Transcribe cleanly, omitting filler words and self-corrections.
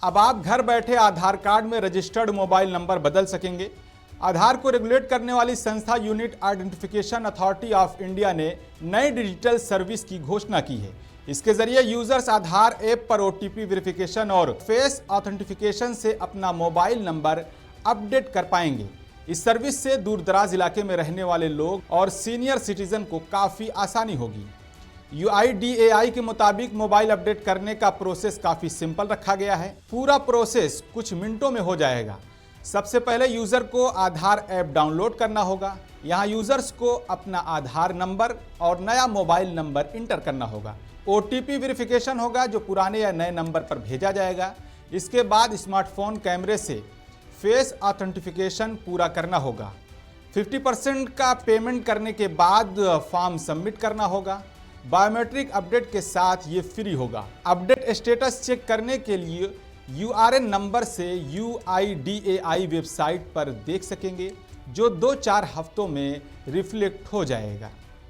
अब आप घर बैठे आधार कार्ड में रजिस्टर्ड मोबाइल नंबर बदल सकेंगे। आधार को रेगुलेट करने वाली संस्था unique identification authority of India ने नई डिजिटल सर्विस की घोषणा की है। इसके जरिए यूजर्स आधार ऐप पर ओटीपी वेरिफिकेशन और फेस ऑथेंटिफिकेशन से अपना मोबाइल नंबर अपडेट कर पाएंगे। इस सर्विस से दूर दराज इलाके में रहने वाले लोग और सीनियर सिटीजन को काफ़ी आसानी होगी। UIDAI के मुताबिक मोबाइल अपडेट करने का प्रोसेस काफ़ी सिंपल रखा गया है। पूरा प्रोसेस कुछ मिनटों में हो जाएगा। सबसे पहले यूज़र को आधार ऐप डाउनलोड करना होगा। यहाँ यूज़र्स को अपना आधार नंबर और नया मोबाइल नंबर इंटर करना होगा। OTP वेरिफिकेशन होगा जो पुराने या नए नंबर पर भेजा जाएगा। इसके बाद स्मार्टफोन कैमरे से फेस ऑथेंटिफिकेशन पूरा करना होगा। 50% का पेमेंट करने के बाद फॉर्म सबमिट करना होगा। बायोमेट्रिक अपडेट के साथ ये फ्री होगा। अपडेट स्टेटस चेक करने के लिए URN नंबर से UIDAI वेबसाइट पर देख सकेंगे जो 2-4 हफ्तों में रिफ्लेक्ट हो जाएगा।